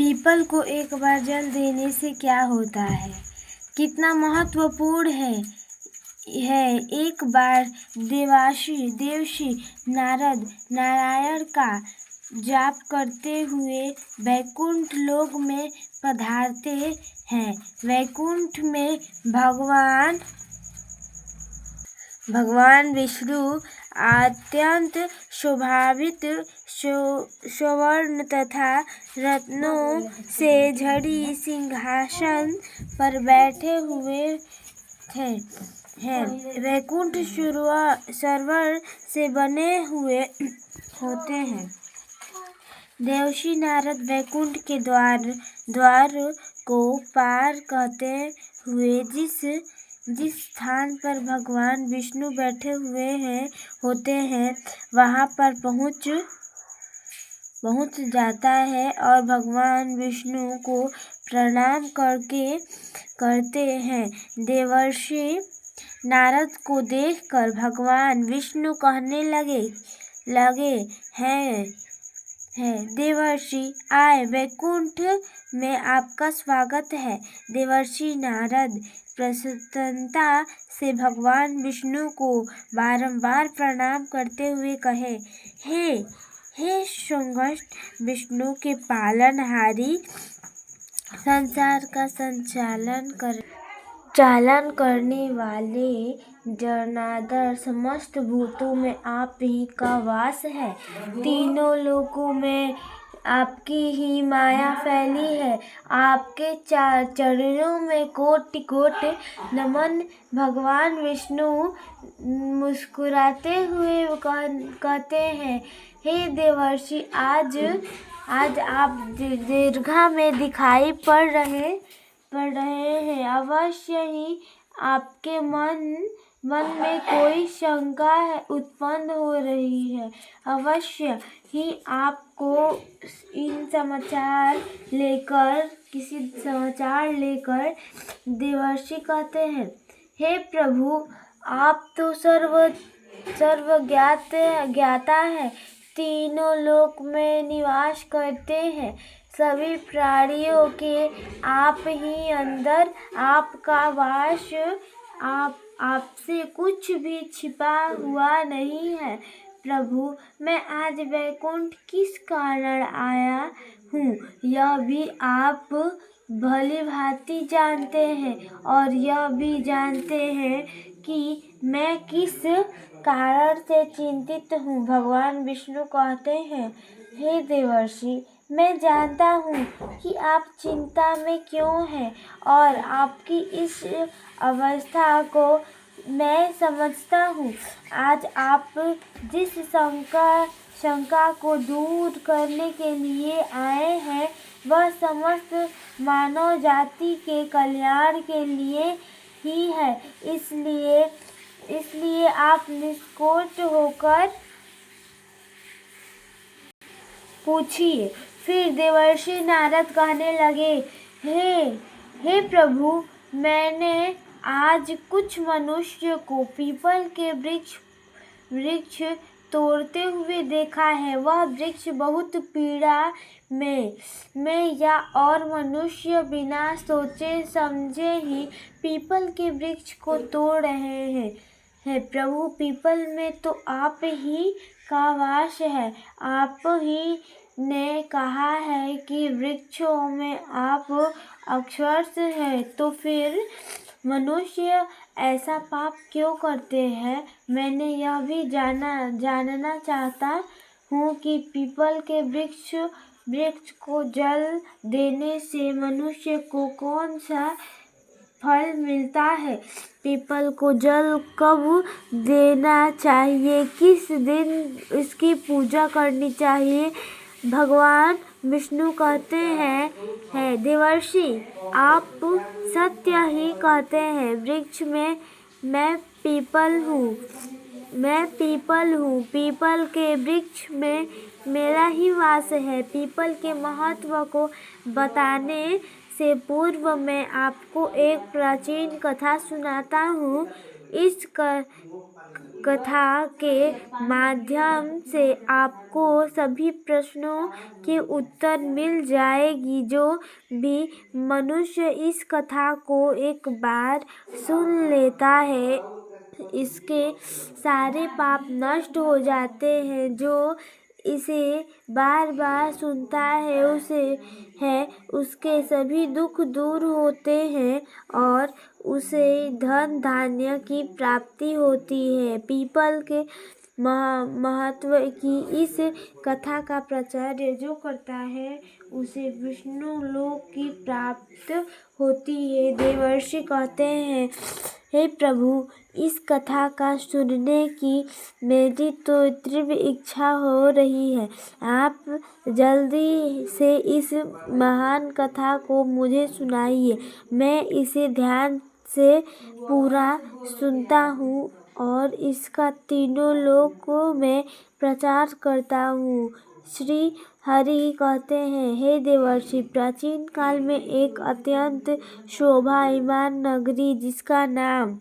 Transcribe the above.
People को एक बार जल देने से क्या होता है? कितना महत्वपूर्ण है। एक बार देवर्षि नारद नारायण का जाप करते हुए वैकुंठ लोक में पधारते हैं। वैकुंठ में भगवान विष्णु अत्यंत शोभित स्वर्ण तथा रत्नों से जड़ी सिंहासन पर बैठे हुए हैं। वैकुंठ सरोवर से बने हुए होते हैं। देवर्षि नारद वैकुंठ के द्वार को पार करते हुए जिस स्थान पर भगवान विष्णु बैठे हुए होते हैं वहां पर पहुंच जाता है और भगवान विष्णु को प्रणाम करते हैं। देवर्षि नारद को देखकर भगवान विष्णु कहने लगे हैं देवर्षि आए, वैकुंठ में आपका स्वागत है। देवर्षि नारद प्रसन्नता से भगवान विष्णु को बारंबार प्रणाम करते हुए कहे, हे श्रेष्ठ विष्णु के पालनहारी, संसार का चालन करने वाले जनार्दन, समस्त भूतों में आप ही का वास है। तीनों लोकों में आपकी ही माया फैली है। आपके चरणों में कोटि नमन। भगवान विष्णु मुस्कुराते हुए कहते हैं, हे देवर्षि, आज आप दीर्घा में दिखाई पड़ रहे हैं। अवश्य ही आपके मन में कोई शंका उत्पन्न हो रही है। अवश्य ही आपको किसी समाचार लेकर देवर्षि कहते हैं, हे प्रभु, आप तो सर्वज्ञाता है, तीनों लोक में निवास करते हैं। सभी प्राणियों के आप ही अंदर आपका वास, आपसे कुछ भी छिपा हुआ नहीं है। प्रभु, मैं आज वैकुंठ किस कारण आया हूँ यह भी आप भली भांति जानते हैं और यह भी जानते हैं कि मैं किस कारण से चिंतित हूँ। भगवान विष्णु कहते हैं, हे देवर्षि, मैं जानता हूँ कि आप चिंता में क्यों हैं और आपकी इस अवस्था को मैं समझता हूँ। आज आप जिस शंका को दूर करने के लिए आए हैं वह समस्त मानव जाति के कल्याण के लिए ही है। इसलिए आप निष्कोच होकर पूछिए। फिर देवर्षि नारद कहने लगे, हे प्रभु, मैंने आज कुछ मनुष्य को पीपल के वृक्ष तोड़ते हुए देखा है। वह वृक्ष बहुत पीड़ा में या और मनुष्य बिना सोचे समझे ही पीपल के वृक्ष को तोड़ रहे हैं। प्रभु, पीपल में तो आप ही का वास है। आप ही ने कहा है कि वृक्षों में आप अक्षरश है, तो फिर मनुष्य ऐसा पाप क्यों करते हैं? मैंने यह भी जानना चाहता हूँ कि पीपल के वृक्ष को जल देने से मनुष्य को कौन सा फल मिलता है? पीपल को जल कब देना चाहिए? किस दिन इसकी पूजा करनी चाहिए? भगवान विष्णु कहते हैं, देवर्षि, आप सत्य ही कहते हैं। वृक्ष में मैं पीपल हूँ। पीपल के वृक्ष में मेरा ही वास है। पीपल के महत्व को बताने से पूर्व मैं आपको एक प्राचीन कथा सुनाता हूँ। कथा के माध्यम से आपको सभी प्रश्नों के उत्तर मिल जाएगी। जो भी मनुष्य इस कथा को एक बार सुन लेता है, इसके सारे पाप नष्ट हो जाते हैं। जो इसे बार बार सुनता है उसके सभी दुख दूर होते हैं और उसे धन धान्य की प्राप्ति होती है। पीपल के महत्व की इस कथा का प्रचार जो करता है उसे विष्णु लोक की प्राप्त होती है। देवर्षि कहते हैं, हे प्रभु, इस कथा का सुनने की मेरी तो तीव्र इच्छा हो रही है। आप जल्दी से इस महान कथा को मुझे सुनाइए। मैं इसे ध्यान से पूरा सुनता हूँ और इसका तीनों लोकों में प्रचार करता हूँ। श्री हरि कहते हैं, हे देवर्षि, प्राचीन काल में एक अत्यंत शोभायमान नगरी जिसका नाम